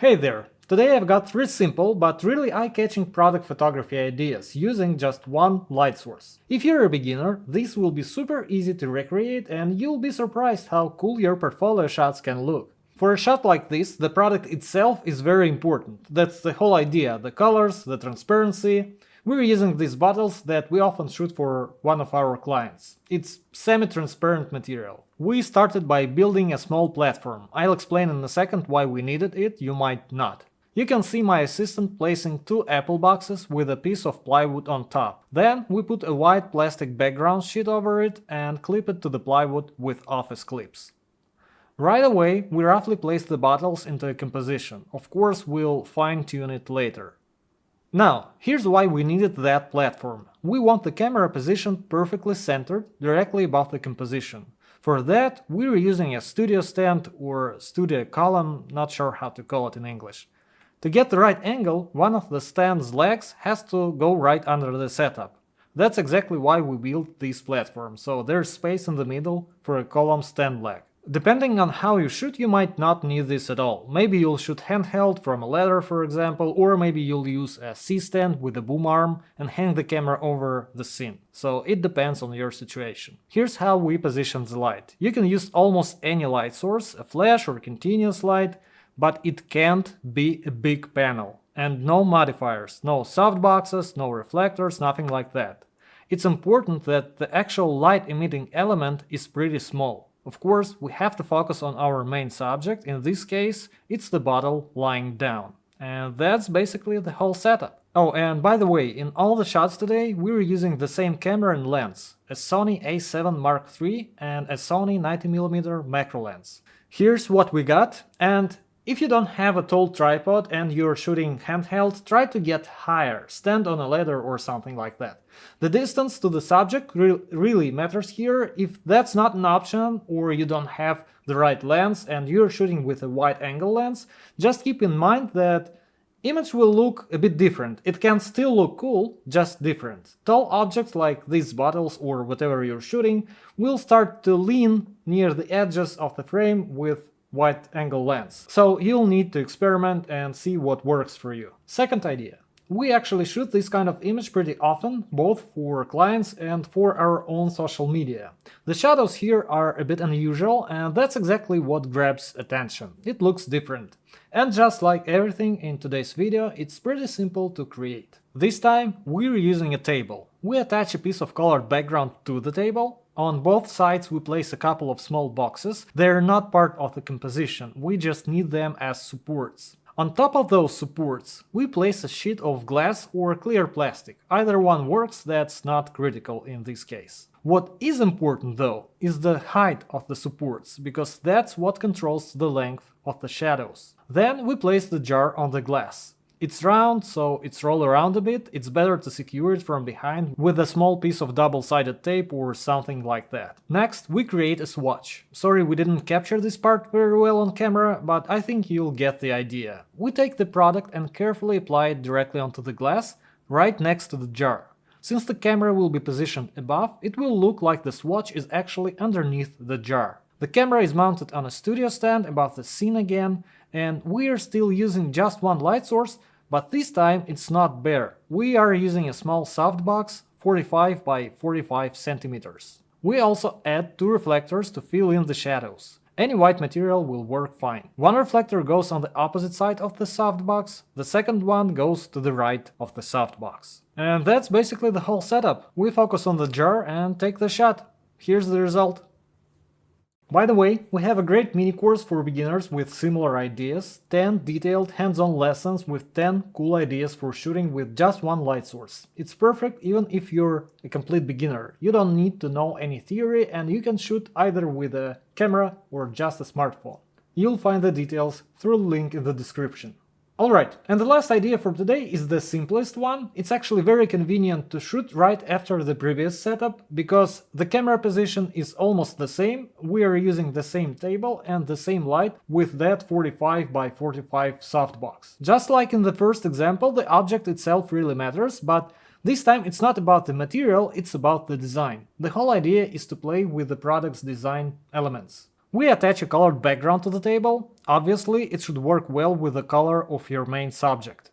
Hey there! Today I've got 3 simple but really eye-catching product photography ideas using just one light source. If you're a beginner, this will be super easy to recreate and you'll be surprised how cool your portfolio shots can look. For a shot like this, the product itself is very important. That's the whole idea, the colors, the transparency. We're using these bottles that we often shoot for one of our clients. It's semi-transparent material. We started by building a small platform. I'll explain in a second why we needed it, you might not. You can see my assistant placing 2 apple boxes with a piece of plywood on top. Then we put a white plastic background sheet over it and clip it to the plywood with office clips. Right away, we roughly place the bottles into a composition. Of course, we'll fine-tune it later. Now, here's why we needed that platform. We want the camera positioned perfectly centered, directly above the composition. For that, we're using a studio stand or studio column, not sure how to call it in English. To get the right angle, one of the stand's legs has to go right under the setup. That's exactly why we built this platform, so there's space in the middle for a column stand leg. Depending on how you shoot, you might not need this at all. Maybe you'll shoot handheld from a ladder, for example, or maybe you'll use a C-stand with a boom arm and hang the camera over the scene. So it depends on your situation. Here's how we position the light. You can use almost any light source, a flash or continuous light, but it can't be a big panel. And no modifiers, no softboxes, no reflectors, nothing like that. It's important that the actual light emitting element is pretty small. Of course, we have to focus on our main subject, in this case, it's the bottle lying down. And that's basically the whole setup. Oh, and by the way, in all the shots today, we're using the same camera and lens, a Sony a7 Mark III and a Sony 90mm macro lens. Here's what we got, and if you don't have a tall tripod and you're shooting handheld, try to get higher, stand on a ladder or something like that. The distance to the subject really matters here. If that's not an option or you don't have the right lens and you're shooting with a wide angle lens, just keep in mind that image will look a bit different. It can still look cool, just different. Tall objects like these bottles or whatever you're shooting will start to lean near the edges of the frame with wide angle lens. So you'll need to experiment and see what works for you. Second idea. We actually shoot this kind of image pretty often, both for clients and for our own social media. The shadows here are a bit unusual, and that's exactly what grabs attention. It looks different. And just like everything in today's video, it's pretty simple to create. This time we're using a table. We attach a piece of colored background to the table. On both sides we place a couple of small boxes. They're not part of the composition, we just need them as supports. On top of those supports, we place a sheet of glass or clear plastic. Either one works, that's not critical in this case. What is important though is the height of the supports, because that's what controls the length of the shadows. Then we place the jar on the glass. It's round, so it's roll around a bit. It's better to secure it from behind with a small piece of double-sided tape or something like that. Next, we create a swatch. Sorry we didn't capture this part very well on camera, but I think you'll get the idea. We take the product and carefully apply it directly onto the glass, right next to the jar. Since the camera will be positioned above, it will look like the swatch is actually underneath the jar. The camera is mounted on a studio stand above the scene again, and we are still using just one light source, but this time it's not bare. We are using a small softbox, 45 by 45 centimeters. We also add 2 reflectors to fill in the shadows. Any white material will work fine. One reflector goes on the opposite side of the softbox, the second one goes to the right of the softbox. And that's basically the whole setup. We focus on the jar and take the shot. Here's the result. By the way, we have a great mini course for beginners with similar ideas, 10 detailed hands-on lessons with 10 cool ideas for shooting with just one light source. It's perfect even if you're a complete beginner. You don't need to know any theory and you can shoot either with a camera or just a smartphone. You'll find the details through the link in the description. Alright, and the last idea for today is the simplest one. It's actually very convenient to shoot right after the previous setup, because the camera position is almost the same, we are using the same table and the same light with that 45 by 45 softbox. Just like in the first example, the object itself really matters, but this time it's not about the material, it's about the design. The whole idea is to play with the product's design elements. We attach a colored background to the table. Obviously, it should work well with the color of your main subject.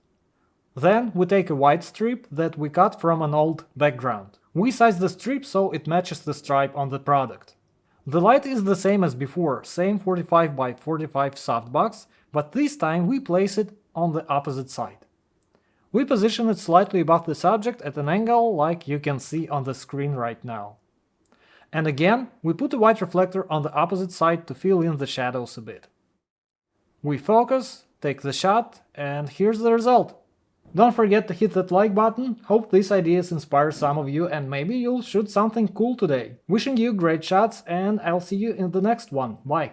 Then we take a white strip that we cut from an old background. We size the strip so it matches the stripe on the product. The light is the same as before, same 45 by 45 softbox, but this time we place it on the opposite side. We position it slightly above the subject at an angle like you can see on the screen right now. And again, we put a white reflector on the opposite side to fill in the shadows a bit. We focus, take the shot, and here's the result. Don't forget to hit that like button. Hope these ideas inspire some of you and maybe you'll shoot something cool today. Wishing you great shots and I'll see you in the next one. Bye!